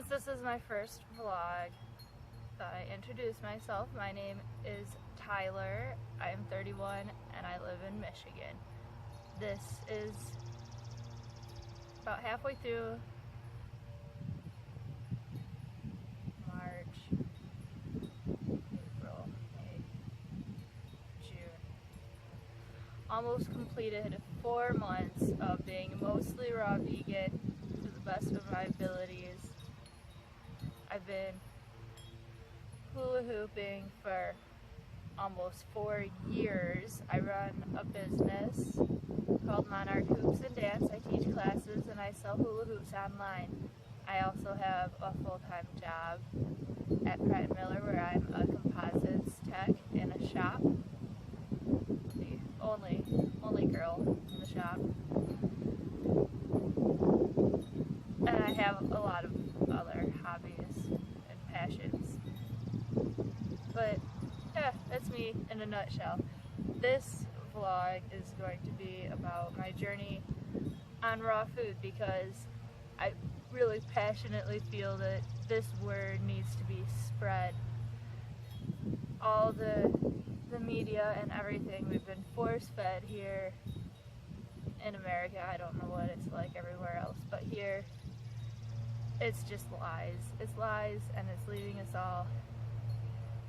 This is my first vlog, I introduce myself. My name is Tyler. I am 31 and I live in Michigan. This is about halfway through March, April, May, June. Almost completed 4 months of being mostly raw vegan to the best of my abilities. I've been hula hooping for almost 4 years. I run a business called Monarch Hoops and Dance. I teach classes and I sell hula hoops online. I also have a full-time job at Pratt & Miller where I'm a composites tech in a shop. The only girl in the shop. And I have a lot of other hobbies and passions. But yeah, that's me in a nutshell. This vlog is going to be about my journey on raw food because I really passionately feel that this word needs to be spread. All the media and everything, we've been force-fed here in America. I don't know what it's like everywhere else, but here it's just lies. It's lies, and it's leaving us all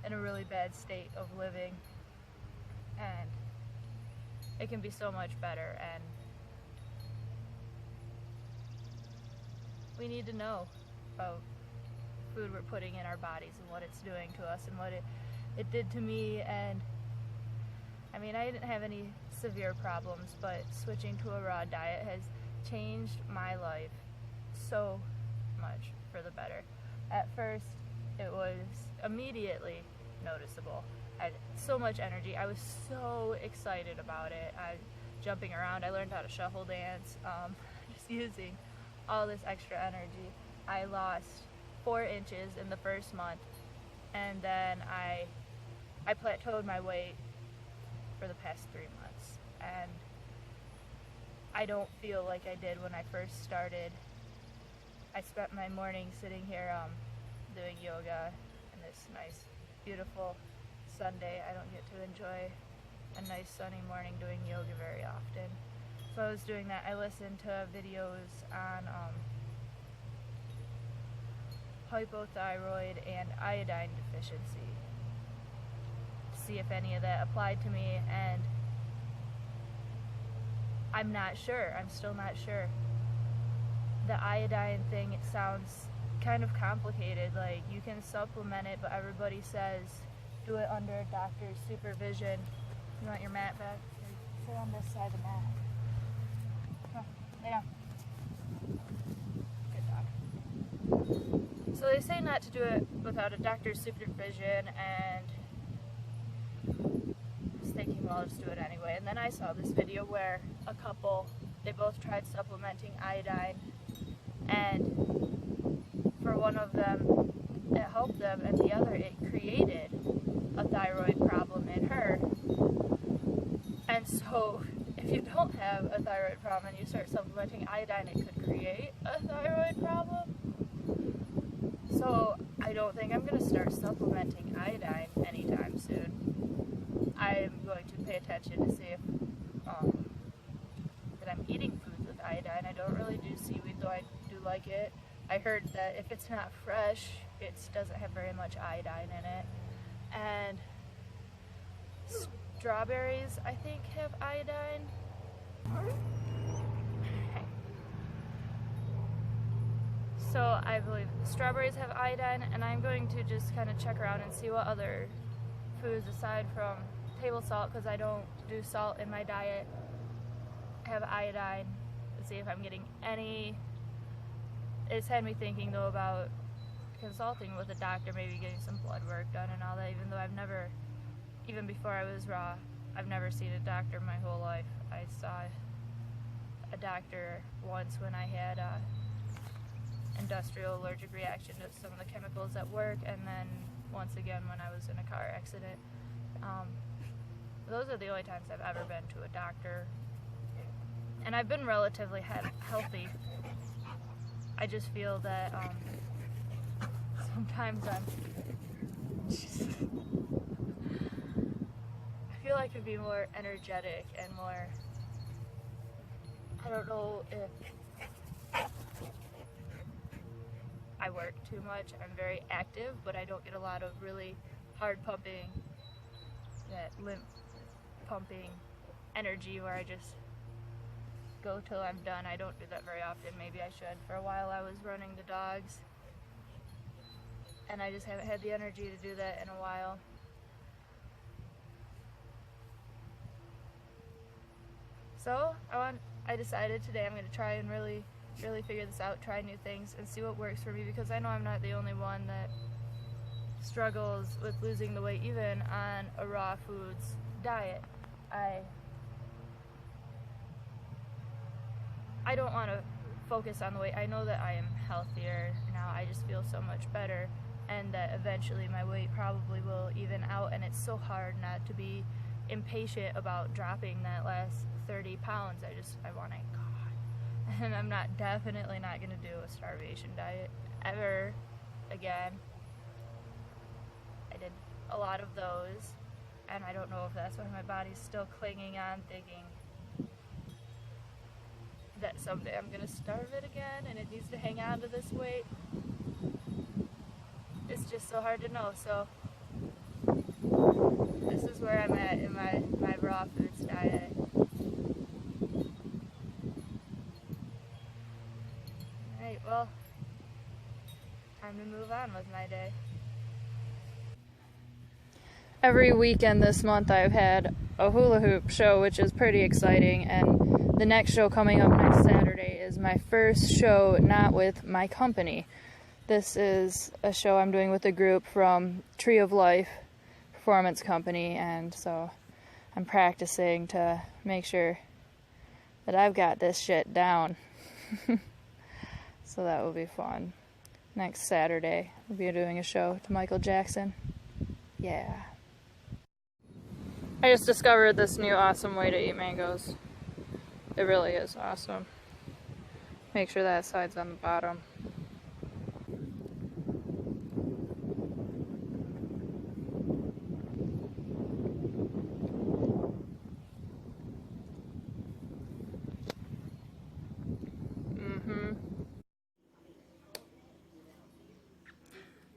in a really bad state of living, and it can be so much better, and we need to know about food we're putting in our bodies and what it's doing to us and what it did to me. And I mean, I didn't have any severe problems, but switching to a raw diet has changed my life so much for the better. At first, it was immediately noticeable. I had so much energy. I was so excited about it. I was jumping around. I learned how to shuffle dance, just using all this extra energy. I lost 4 inches in the first month, and then I plateaued my weight for the past 3 months, and I don't feel like I did when I first started. I spent my morning sitting here doing yoga in this nice, beautiful Sunday. I don't get to enjoy a nice sunny morning doing yoga very often. So I was doing that. I listened to videos on hypothyroid and iodine deficiency to see if any of that applied to me, and I'm not sure. I'm still not sure. The iodine thing, it sounds kind of complicated. Like, you can supplement it, but everybody says do it under a doctor's supervision. You want your mat back? Here, sit on this side of the mat. Come on, lay down. Good dog. So they say not to do it without a doctor's supervision, and I was thinking, well, I'll just do it anyway. And then I saw this video where a couple, they both tried supplementing iodine, and for one of them it helped them, and the other it created a thyroid problem in her. And so if you don't have a thyroid problem and you start supplementing iodine, it could create a thyroid problem. So I don't think I'm going to start supplementing iodine anytime soon. I'm going to pay attention to see if that I'm eating foods with iodine. I don't really do seaweed, though I do like it. I heard that if it's not fresh, it doesn't have very much iodine in it. And strawberries, I think, have iodine. So I believe strawberries have iodine, and I'm going to just kind of check around and see what other foods aside from table salt, because I don't do salt in my diet, have iodine, to see if I'm getting any. It's had me thinking, though, about consulting with a doctor, maybe getting some blood work done and all that, even though I've never, even before I was raw, I've never seen a doctor my whole life. I saw a doctor once when I had a industrial allergic reaction to some of the chemicals at work, and then once again when I was in a car accident. Those are the only times I've ever been to a doctor, and I've been relatively healthy. I just feel that sometimes I feel I could be more energetic and more, I don't know if I work too much. I'm very active, but I don't get a lot of really hard pumping, that lymph pumping energy where I just go till I'm done. I don't do that very often. Maybe I should. For a while I was running the dogs, and I just haven't had the energy to do that in a while. So I decided today I'm going to try and really figure this out, try new things, and see what works for me, because I know I'm not the only one that struggles with losing the weight even on a raw foods diet. I don't want to focus on the weight. I know that I am healthier now. I just feel so much better, and that eventually my weight probably will even out, and it's so hard not to be impatient about dropping that last 30 pounds. I want to, God. And I'm definitely not going to do a starvation diet ever again. I did a lot of those, and I don't know if that's why my body's still clinging on, thinking that someday I'm gonna starve it again and it needs to hang on to this weight. It's just so hard to know. So this is where I'm at in my raw foods diet. Alright, well, time to move on with my day. Every weekend this month I've had a hula hoop show, which is pretty exciting, and the next show coming up next Saturday is my first show not with my company. This is a show I'm doing with a group from Tree of Life Performance Company, and so I'm practicing to make sure that I've got this shit down. So that will be fun. Next Saturday we'll be doing a show to Michael Jackson. Yeah. I just discovered this new awesome way to eat mangoes. It really is awesome. Make sure that side's on the bottom.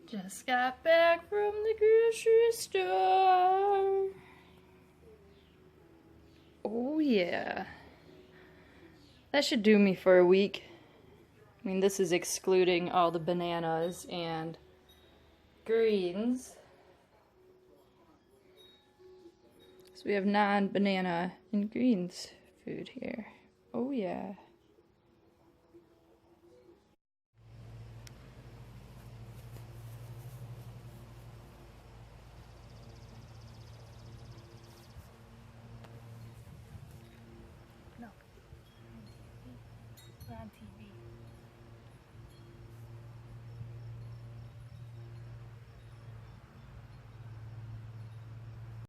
Just got back from the grocery store. Oh yeah. That should do me for a week. I mean, this is excluding all the bananas and greens. So we have non-banana and greens food here. Oh yeah.